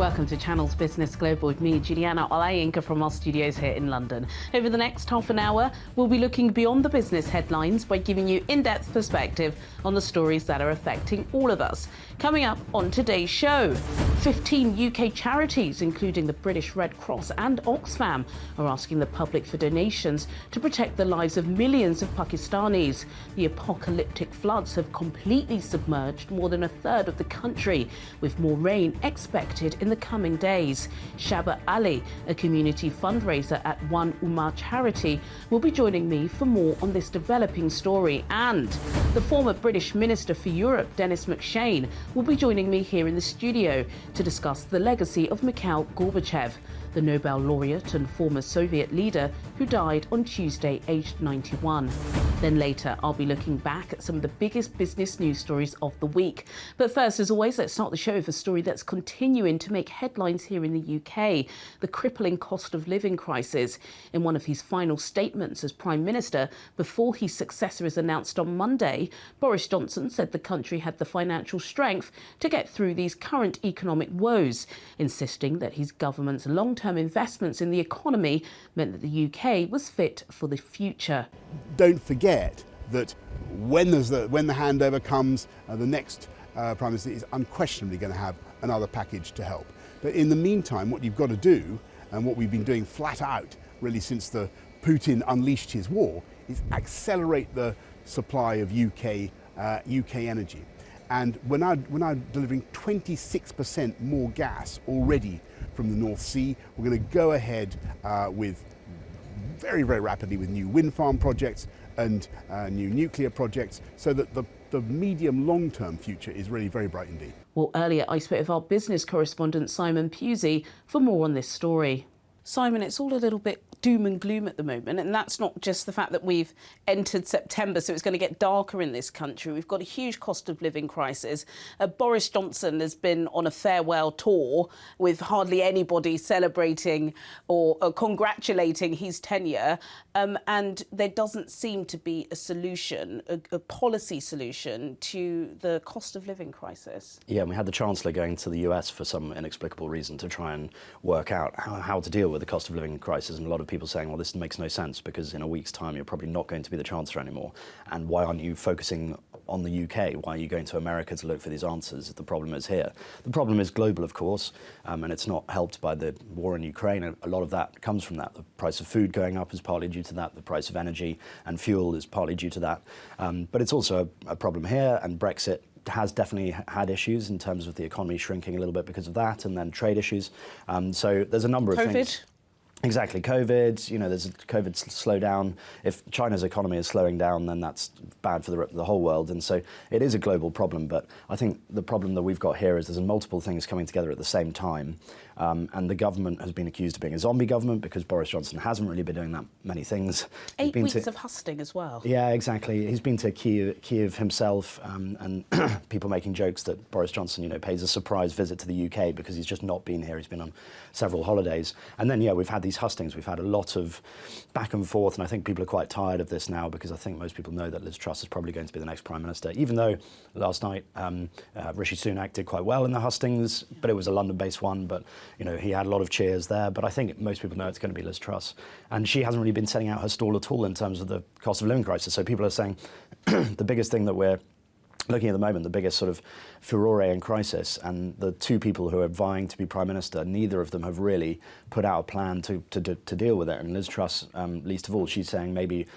Welcome to Channel's Business Global with me, Juliana Olayinka from our studios here in London. Over the next half an hour, we'll be looking beyond the business headlines by giving you in-depth perspective on the stories that are affecting all of us. Coming up on today's show, 15 UK charities, including the British Red Cross and OXFAM, are asking the public for donations to protect the lives of millions of Pakistanis. The apocalyptic floods have completely submerged more than a third of the country, with more rain expected in the coming days. Shaba Ali, a community fundraiser at One Ummah Charity, will be joining me for more on this developing story. And the former British Minister for Europe, Denis McShane, will be joining me here in the studio to discuss the legacy of Mikhail Gorbachev, the Nobel laureate and former Soviet leader who died on Tuesday, aged 91. Then later, I'll be looking back at some of the biggest business news stories of the week. But first, as always, let's start the show with a story that's continuing to make headlines here in the UK, the crippling cost of living crisis. In one of his final statements as Prime Minister, before his successor is announced on Monday, Boris Johnson said the country had the financial strength to get through these current economic woes, insisting that his government's long-term investments in the economy meant that the UK was fit for the future. Don't forget that when the handover comes, the next Prime Minister is unquestionably going to have another package to help. But in the meantime, what you've got to do, and what we've been doing flat out really since Putin unleashed his war, is accelerate the supply of UK energy. And we're now delivering 26% more gas already from the North Sea. We're going to go ahead with very, very rapidly with new wind farm projects and new nuclear projects, so that the medium long-term future is really very bright indeed. Well, earlier I spoke with our business correspondent Simon Pusey for more on this story. Simon, it's all a little bit doom and gloom at the moment, and that's not just the fact that we've entered September, so it's going to get darker in this country. We've got a huge cost of living crisis. Boris Johnson has been on a farewell tour with hardly anybody celebrating or congratulating his tenure, and there doesn't seem to be a solution, a policy solution to the cost of living crisis. Yeah, and we had the Chancellor going to the US for some inexplicable reason to try and work out how to deal with the cost of living crisis, and a lot of people saying, well, this makes no sense because in a week's time you're probably not going to be the Chancellor anymore, and why aren't you focusing on the UK? Why are you going to America to look for these answers if the problem is here? The problem is global, of course, and it's not helped by the war in Ukraine. A lot of that comes from that. The price of food going up is partly due to that. The price of energy and fuel is partly due to that. But it's also a problem here, and Brexit has definitely had issues in terms of the economy shrinking a little bit because of that, and then trade issues. So there's a number of things. Exactly, COVID, there's a COVID slowdown. If China's economy is slowing down, then that's bad for the whole world. And so it is a global problem. But I think the problem that we've got here is there's multiple things coming together at the same time. And the government has been accused of being a zombie government because Boris Johnson hasn't really been doing that many things. 8 weeks of husting as well. Yeah, exactly. He's been to Kyiv himself, and people making jokes that Boris Johnson, pays a surprise visit to the UK because he's just not been here. He's been on several holidays. And then, we've had these hustings. We've had a lot of back and forth, and I think people are quite tired of this now because I think most people know that Liz Truss is probably going to be the next Prime Minister, even though last night Rishi Sunak did quite well in the hustings, but it was a London-based one, but he had a lot of cheers there. But I think most people know it's going to be Liz Truss, and she hasn't really been setting out her stall at all in terms of the cost of living crisis. So people are saying the biggest thing that we're looking at the moment, the biggest sort of furore and crisis, and the two people who are vying to be Prime Minister, neither of them have really put out a plan to deal with it. And Liz Truss, least of all, she's saying maybe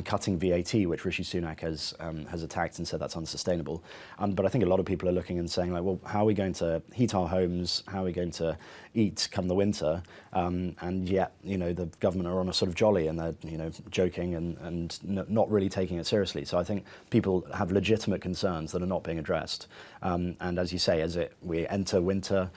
cutting VAT, which Rishi Sunak has attacked and said that's unsustainable. But I think a lot of people are looking and saying, like, well, how are we going to heat our homes? How are we going to eat come the winter? And yet, the government are on a sort of jolly, and they're, joking and not really taking it seriously. So I think people have legitimate concerns that are not being addressed. And as you say, we enter winter,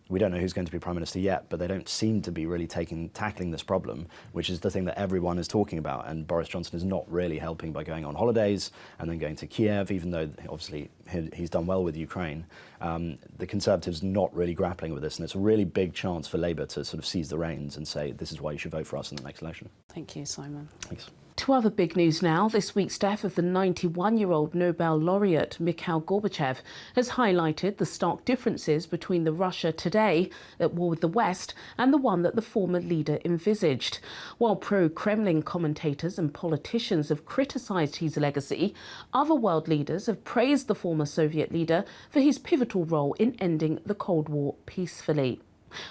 we don't know who's going to be Prime Minister yet, but they don't seem to be really tackling this problem, which is the thing that everyone is talking about. And Boris Johnson is not really helping by going on holidays and then going to Kiev, even though obviously he's done well with Ukraine. The Conservatives not really grappling with this, and it's a really big chance for Labour to sort of seize the reins and say, this is why you should vote for us in the next election. Thank you, Simon. Thanks. To other big news now, this week's death of the 91-year-old Nobel laureate Mikhail Gorbachev has highlighted the stark differences between the Russia today at war with the West and the one that the former leader envisaged. While pro-Kremlin commentators and politicians have criticised his legacy, other world leaders have praised the former Soviet leader for his pivotal role in ending the Cold War peacefully.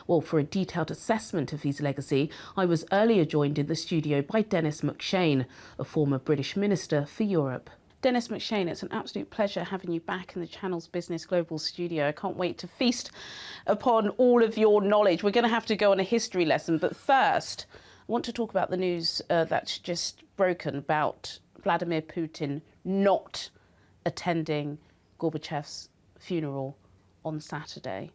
Well, for a detailed assessment of his legacy, I was earlier joined in the studio by Denis McShane, a former British Minister for Europe. Denis McShane, it's an absolute pleasure having you back in the Channel's Business Global studio. I can't wait to feast upon all of your knowledge. We're going to have to go on a history lesson, but first, I want to talk about the news that's just broken about Vladimir Putin not attending Gorbachev's funeral on Saturday.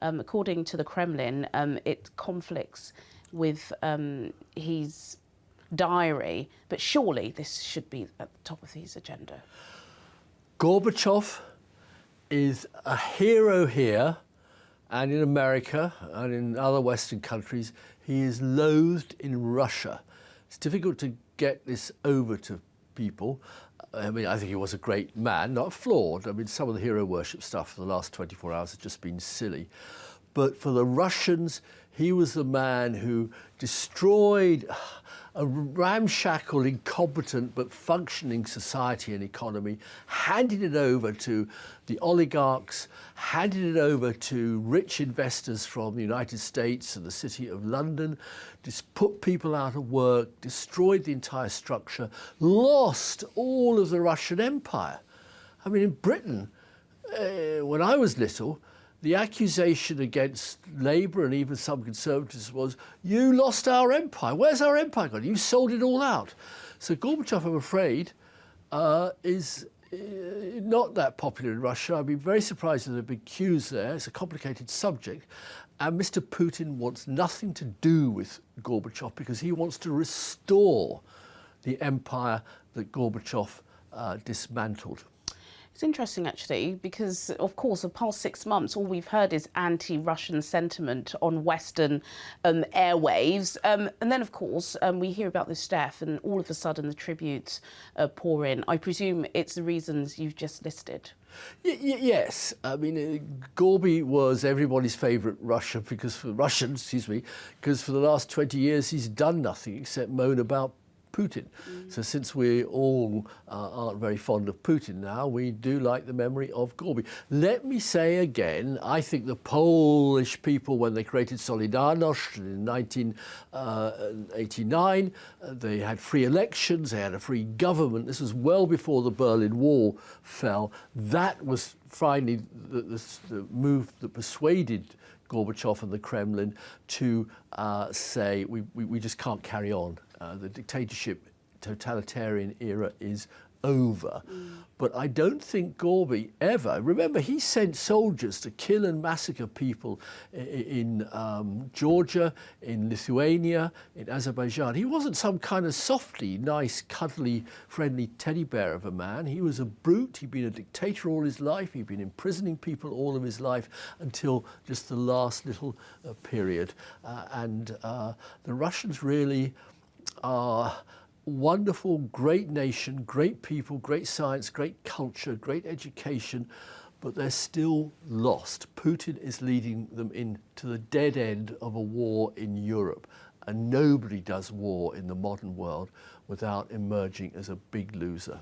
According to the Kremlin, it conflicts with his diary, but surely this should be at the top of his agenda. Gorbachev is a hero here and in America and in other Western countries. He is loathed in Russia. It's difficult to get this over to people. I mean, I think he was a great man, not flawed. I mean, some of the hero worship stuff for the last 24 hours has just been silly. But for the Russians, he was the man who destroyed a ramshackle, incompetent but functioning society and economy, handed it over to the oligarchs, handed it over to rich investors from the United States and the City of London, just put people out of work, destroyed the entire structure, lost all of the Russian Empire. I mean, in Britain, when I was little, the accusation against Labour and even some Conservatives was, you lost our empire. Where's our empire gone? You sold it all out. So Gorbachev, I'm afraid, is not that popular in Russia. I'd be very surprised if there are big queues there. It's a complicated subject. And Mr. Putin wants nothing to do with Gorbachev because he wants to restore the empire that Gorbachev dismantled. It's interesting, actually, because, of course, the past 6 months, all we've heard is anti-Russian sentiment on Western airwaves. And then, of course, we hear about this death and all of a sudden the tributes pour in. I presume it's the reasons you've just listed. Yes. I mean, Gorby was everybody's favourite Russian because for the last 20 years he's done nothing except moan about Putin. So since we all aren't very fond of Putin now, we do like the memory of Gorby. Let me say again, I think the Polish people, when they created Solidarność in 1989, they had free elections, they had a free government. This was well before the Berlin Wall fell. That was finally the move that persuaded Gorbachev and the Kremlin to say, we just can't carry on. The dictatorship, totalitarian era is over. But I don't think Gorby ever, remember he sent soldiers to kill and massacre people in Georgia, in Lithuania, in Azerbaijan. He wasn't some kind of softly, nice, cuddly, friendly teddy bear of a man. He was a brute. He'd been a dictator all his life. He'd been imprisoning people all of his life until just the last little period. The Russians really are wonderful, great nation, great people, great science, great culture, great education, but they're still lost. Putin is leading them into the dead end of a war in Europe, and nobody does war in the modern world without emerging as a big loser.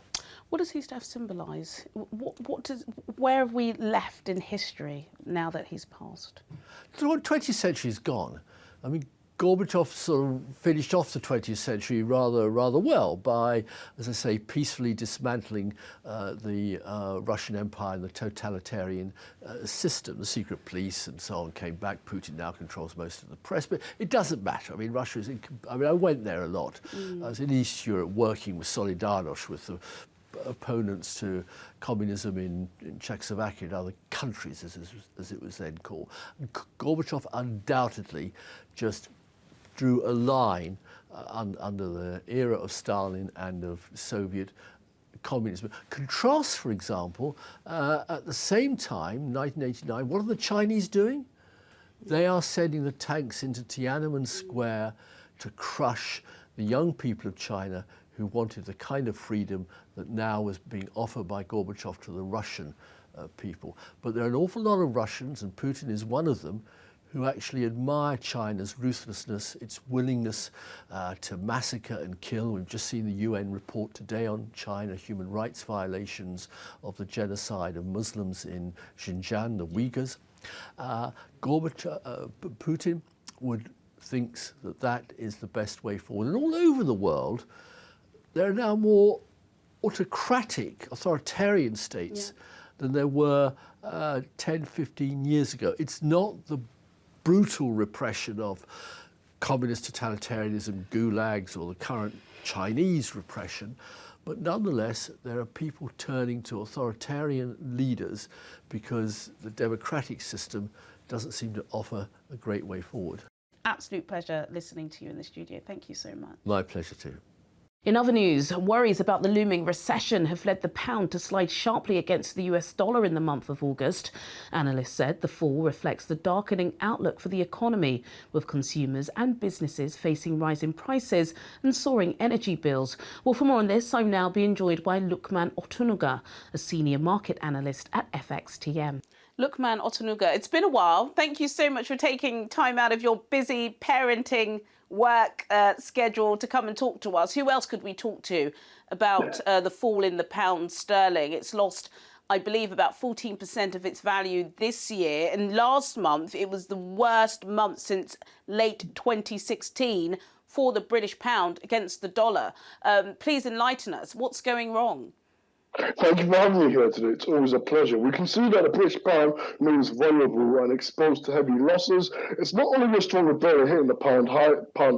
What does his death symbolise? Where have we left in history now that he's passed? The 20th century's gone. I mean, Gorbachev sort of finished off the 20th century rather well by, as I say, peacefully dismantling the Russian Empire and the totalitarian system. The secret police and so on came back. Putin now controls most of the press, but it doesn't matter. I mean, Russia is. I went there a lot. I was in East Europe working with Solidarność, with the opponents to communism in Czechoslovakia and other countries, as it was then called. Gorbachev undoubtedly just drew a line under the era of Stalin and of Soviet communism. Contrast, for example, at the same time, 1989, what are the Chinese doing? They are sending the tanks into Tiananmen Square to crush the young people of China who wanted the kind of freedom that now was being offered by Gorbachev to the Russian people. But there are an awful lot of Russians, and Putin is one of them, who actually admire China's ruthlessness, its willingness to massacre and kill. We've just seen the UN report today on China, human rights violations of the genocide of Muslims in Xinjiang, the Uyghurs. Putin thinks that that is the best way forward. And all over the world, there are now more autocratic, authoritarian states than there were 10, 15 years ago. It's not the brutal repression of communist totalitarianism, gulags, or the current Chinese repression, but nonetheless there are people turning to authoritarian leaders because the democratic system doesn't seem to offer a great way forward. Absolute pleasure listening to you in the studio. Thank you so much. My pleasure too. In other news, worries about the looming recession have led the pound to slide sharply against the US dollar in the month of August. Analysts said the fall reflects the darkening outlook for the economy, with consumers and businesses facing rising prices and soaring energy bills. Well, for more on this, I'm now being joined by Lukman Otunuga, a senior market analyst at FXTM. Lukman Otunuga, it's been a while. Thank you so much for taking time out of your busy parenting work schedule to come and talk to us. Who else could we talk to about the fall in the pound sterling? It's lost, I believe, about 14% of its value this year. And last month, it was the worst month since late 2016 for the British pound against the dollar. Please enlighten us. What's going wrong? Thank you for having me here today. It's always a pleasure. We can see that the British pound remains vulnerable and exposed to heavy losses. It's not only the stronger dollar hitting the pound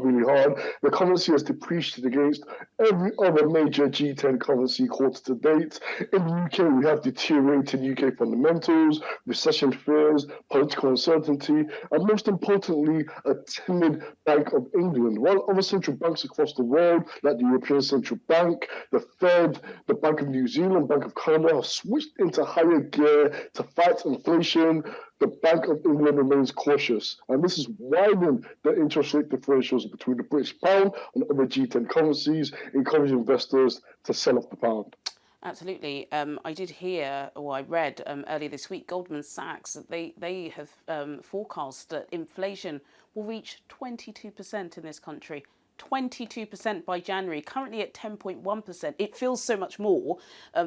really hard, the currency has depreciated against every other major G10 currency quarter to date. In the UK, we have deteriorated UK fundamentals, recession fears, political uncertainty, and most importantly, a timid Bank of England. While other central banks across the world, like the European Central Bank, the Fed, the Bank of New Zealand, Bank of Canada, have switched into higher gear to fight inflation, the Bank of England remains cautious. And this has widened the interest rate differentials between the British pound and other G10 currencies, encouraging investors to sell off the pound. Absolutely. I did hear, or I read earlier this week, Goldman Sachs, that they have forecast that inflation will reach 22% in this country. 22% by January, currently at 10.1%. It feels so much more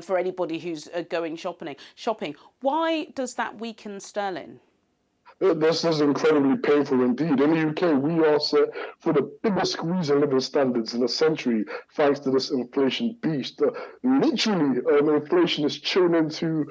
for anybody who's going shopping. Why does that weaken sterling? This is incredibly painful indeed. In the UK, we are set for the biggest squeeze in living standards in a century, thanks to this inflation beast. Literally, inflation is chewing into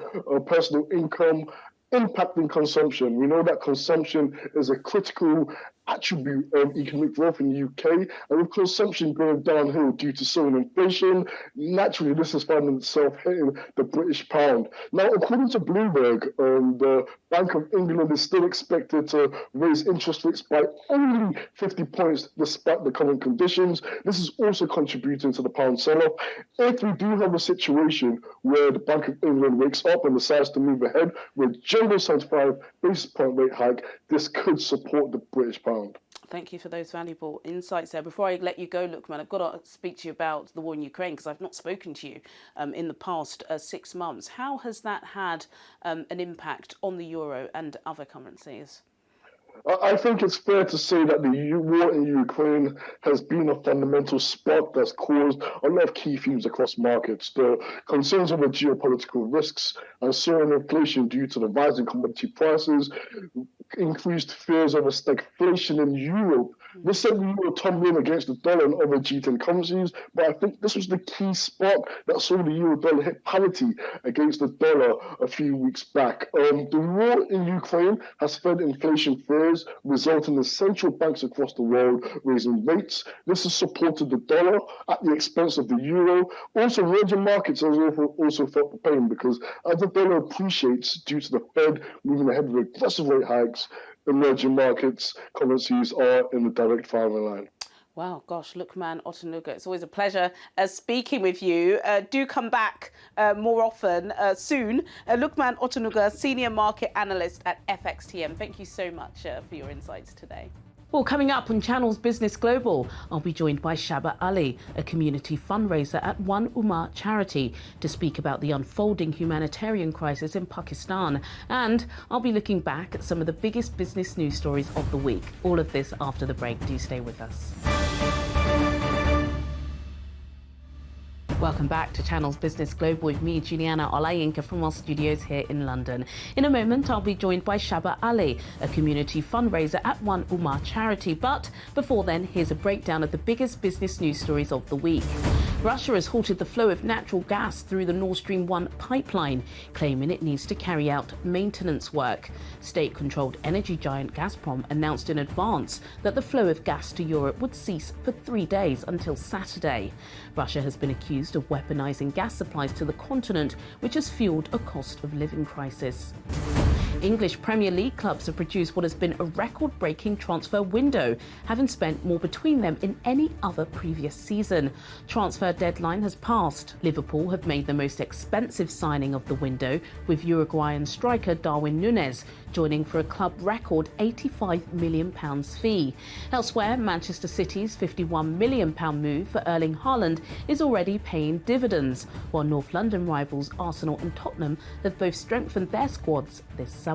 personal income, impacting consumption. We know that consumption is a critical attribute of economic growth in the UK, and with consumption going downhill due to soaring inflation, naturally this is finding itself hitting the British pound. Now, according to Bloomberg, the Bank of England is still expected to raise interest rates by only 50 points despite the current conditions. This is also contributing to the pound sell-off. If we do have a situation where the Bank of England wakes up and decides to move ahead with general 75 basis point rate hike, this could support the British pound. Thank you for those valuable insights there. Before I let you go, Lukman, I've got to speak to you about the war in Ukraine because I've not spoken to you in the past 6 months. How has that had an impact on the euro and other currencies? I think it's fair to say that the war in Ukraine has been a fundamental spark that's caused a lot of key themes across markets. The concerns over geopolitical risks and soaring inflation due to the rising commodity prices, increased fears of a stagflation in Europe. This sent the euro tumbling against the dollar and other G10 currencies, but I think this was the key spark that saw the euro dollar hit parity against the dollar a few weeks back. The war in Ukraine has fed inflation fears, resulting in central banks across the world raising rates. This has supported the dollar at the expense of the euro. Also, emerging markets have also felt the pain because as the dollar appreciates due to the Fed moving ahead with aggressive rate hikes, emerging markets currencies are in the direct firing line. Wow, gosh, Lukman Otunuga, it's always a pleasure speaking with you. Do come back more often soon. Lukman Otunuga, Senior Market Analyst at FXTM. Thank you so much for your insights today. Well, coming up on Channel's Business Global, I'll be joined by Shaba Ali, a community fundraiser at One Ummah Charity, to speak about the unfolding humanitarian crisis in Pakistan. And I'll be looking back at some of the biggest business news stories of the week. All of this after the break. Do stay with us. Welcome back to Channel's Business Global with me, Juliana Olayinka, from our studios here in London. In a moment, I'll be joined by Shaba Ali, a community fundraiser at One Ummah Charity. But before then, here's a breakdown of the biggest business news stories of the week. Russia has halted the flow of natural gas through the Nord Stream 1 pipeline, claiming it needs to carry out maintenance work. State-controlled energy giant Gazprom announced in advance that the flow of gas to Europe would cease for 3 days until Saturday. Russia has been accused of weaponizing gas supplies to the continent, which has fueled a cost of living crisis. English Premier League clubs have produced what has been a record-breaking transfer window, having spent more between them in any other previous season. Transfer deadline has passed. Liverpool have made the most expensive signing of the window, with Uruguayan striker Darwin Núñez joining for a club record £85 million fee. Elsewhere, Manchester City's £51 million move for Erling Haaland is already paying dividends, while North London rivals Arsenal and Tottenham have both strengthened their squads this summer.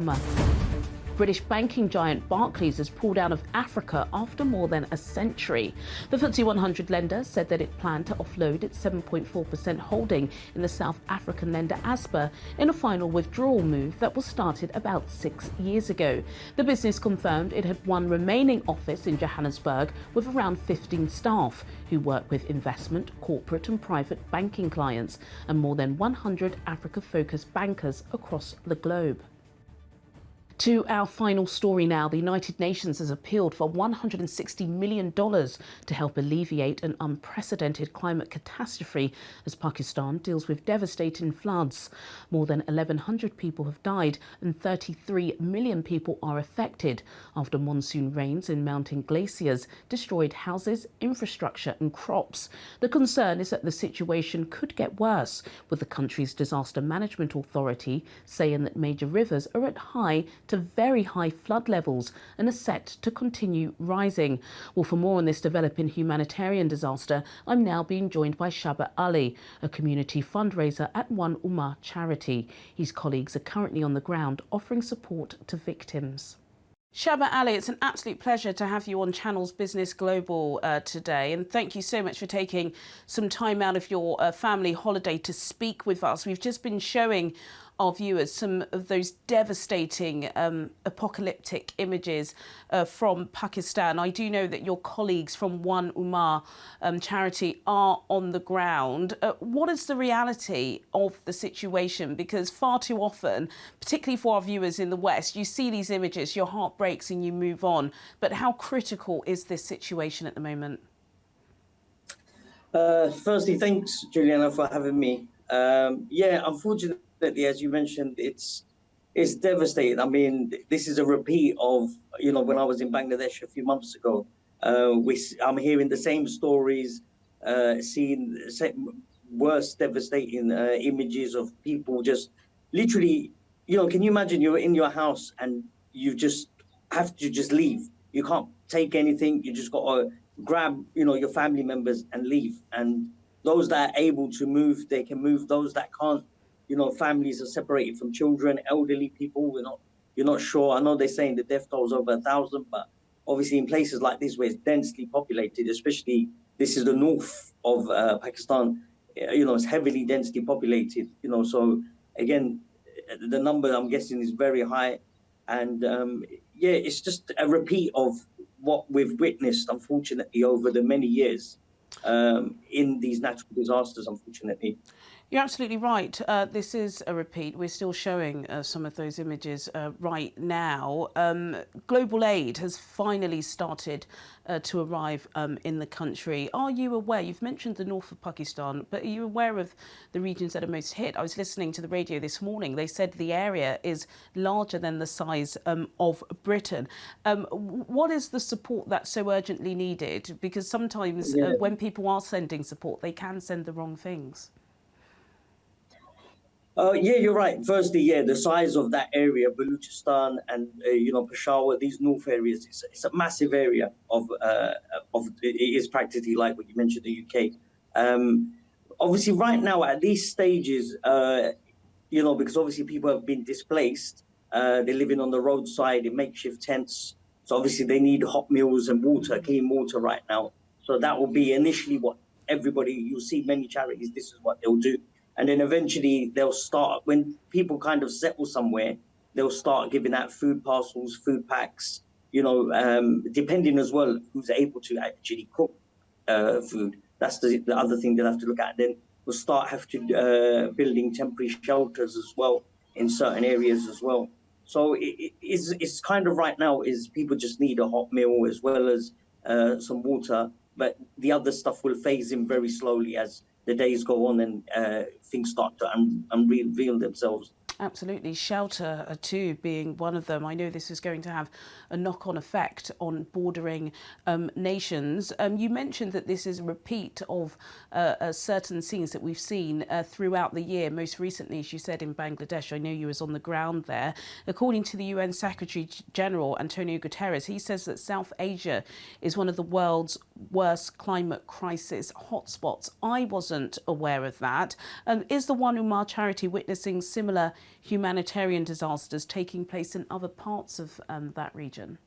British banking giant Barclays has pulled out of Africa after more than a century. The FTSE 100 lender said that it planned to offload its 7.4% holding in the South African lender Asper in a final withdrawal move that was started about 6 years ago. The business confirmed it had one remaining office in Johannesburg with around 15 staff who work with investment, corporate and private banking clients and more than 100 Africa-focused bankers across the globe. To our final story now, the United Nations has appealed for $160 million to help alleviate an unprecedented climate catastrophe as Pakistan deals with devastating floods. More than 1,100 people have died and 33 million people are affected after monsoon rains and mounting glaciers destroyed houses, infrastructure and crops. The concern is that the situation could get worse, with the country's disaster management authority saying that major rivers are at high to very high flood levels and are set to continue rising. Well, for more on this developing humanitarian disaster, I'm now being joined by Shaba Ali, a community fundraiser at One Ummah Charity. His colleagues are currently on the ground offering support to victims. Shaba Ali, it's an absolute pleasure to have you on Channel's Business Global today, and thank you so much for taking some time out of your family holiday to speak with us. We've just been showing our viewers some of those devastating apocalyptic images from Pakistan. I do know that your colleagues from One Ummah Charity are on the ground. What is the reality of the situation? Because far too often, particularly for our viewers in the West, you see these images, your heart breaks and you move on. But how critical is this situation at the moment? Firstly, thanks, Juliana, for having me. Yeah, unfortunately, as you mentioned, it's devastating. I mean, this is a repeat of, when I was in Bangladesh a few months ago. I'm hearing the same stories, seeing worse devastating images of people just literally, can you imagine you're in your house and you just have to just leave? You can't take anything. You just got to grab, your family members and leave. And those that are able to move, they can move. Those that can't, families are separated from children, elderly people. You're not sure. I know they're saying the death toll is over 1,000, but obviously in places like this where it's densely populated, especially this is the north of Pakistan, it's heavily densely populated. So again, the number I'm guessing is very high, and yeah, it's just a repeat of what we've witnessed, unfortunately, over the many years in these natural disasters, unfortunately. You're absolutely right. This is a repeat. We're still showing some of those images right now. Global aid has finally started to arrive in the country. Are you aware, you've mentioned the north of Pakistan, but are you aware of the regions that are most hit? I was listening to the radio this morning. They said the area is larger than the size of Britain. What is the support that's so urgently needed? Because sometimes when people are sending support, they can send the wrong things. Yeah, you're right. Firstly, yeah, the size of that area, Baluchistan and Peshawar, these north areas, it's a massive area of it is practically like what you mentioned, the UK. Obviously, right now at these stages, because obviously people have been displaced, they're living on the roadside in makeshift tents. So obviously they need hot meals and water, clean water right now. So that will be initially what everybody, you'll see many charities, this is what they'll do. And then eventually they'll start, when people kind of settle somewhere, they'll start giving out food parcels, food packs, depending as well who's able to actually cook food. That's the other thing they'll have to look at. Then we'll start building temporary shelters as well in certain areas as well. So it's kind of right now is people just need a hot meal as well as some water, but the other stuff will phase in very slowly as the days go on and things start to unreveal themselves. Absolutely. Shelter too being one of them. I know this is going to have a knock-on effect on bordering nations. You mentioned that this is a repeat of certain scenes that we've seen throughout the year. Most recently, as you said, in Bangladesh. I know you was on the ground there. According to the UN Secretary General, Antonio Guterres, he says that South Asia is one of the world's worst climate crisis hotspots. I wasn't aware of that. Is the One Ummah charity witnessing similar humanitarian disasters taking place in other parts of that region?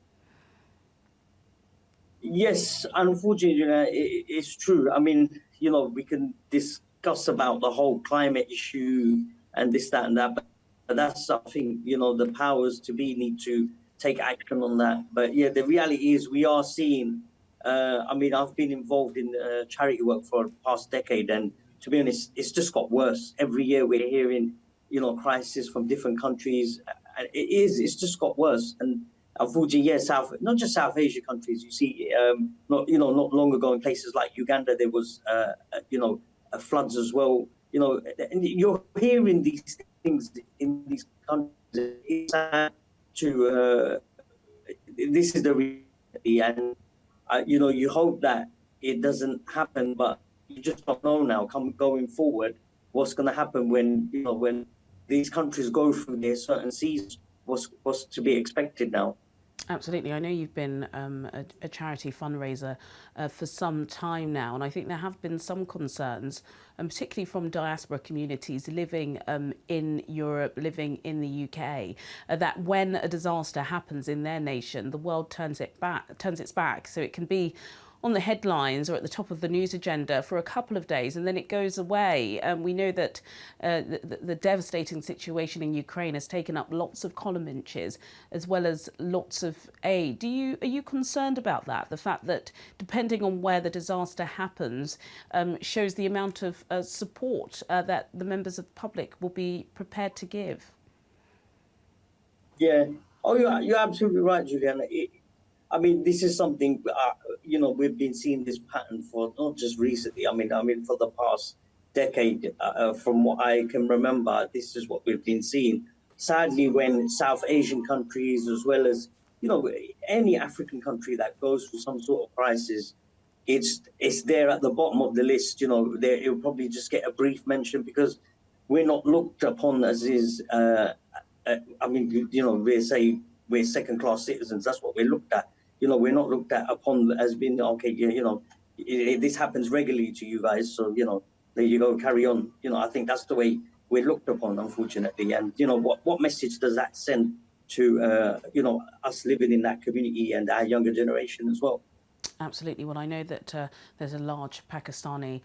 Yes, unfortunately, it's true. I mean, we can discuss about the whole climate issue and this, that, and that, but that's something, the powers to be need to take action on that. But yeah, the reality is we are seeing, I've been involved in charity work for the past decade, and to be honest, it's just got worse. Every year we're hearing crisis from different countries. It's just got worse. And unfortunately, not just South Asia countries, you see, not long ago in places like Uganda, there was, floods as well. And you're hearing these things in these countries. It's sad this is the reality. And, you hope that it doesn't happen, but you just don't know now, going forward, what's going to happen when these countries go through their certain seasons, what's to be expected now. Absolutely. I know you've been a charity fundraiser for some time now, and I think there have been some concerns, particularly from diaspora communities living in Europe, living in the UK, that when a disaster happens in their nation, the world turns its back. So it can be on the headlines or at the top of the news agenda for a couple of days, and then it goes away. We know that the devastating situation in Ukraine has taken up lots of column inches as well as lots of aid. Are you concerned about that? The fact that depending on where the disaster happens shows the amount of support that the members of the public will be prepared to give? Yeah. Oh, you're absolutely right, Juliana. This is something, we've been seeing this pattern for not just recently. For the past decade, from what I can remember, this is what we've been seeing. Sadly, when South Asian countries, as well as, any African country that goes through some sort of crisis, it's there at the bottom of the list. It'll probably just get a brief mention because we're not looked upon as we say we're second-class citizens. That's what we're looked at. We're not looked at upon as being, this happens regularly to you guys. So, there you go, carry on. I think that's the way we're looked upon, unfortunately. And, what message does that send to, us living in that community and our younger generation as well? Absolutely. Well, I know that there's a large Pakistani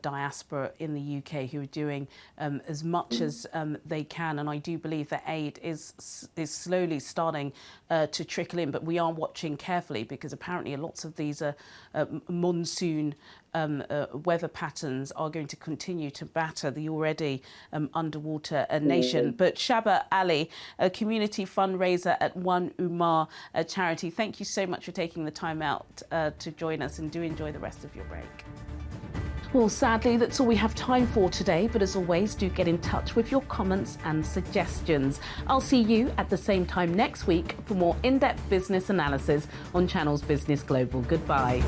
diaspora in the UK who are doing as much as they can, and I do believe that aid is slowly starting to trickle in. But we are watching carefully because apparently lots of these monsoon weather patterns are going to continue to batter the already underwater nation. But Shaba Ali, a community fundraiser at One Ummah charity, thank you so much for taking the time out to join us, and do enjoy the rest of your break. Well, sadly, that's all we have time for today. But as always, do get in touch with your comments and suggestions. I'll see you at the same time next week for more in-depth business analysis on Channel's Business Global. Goodbye.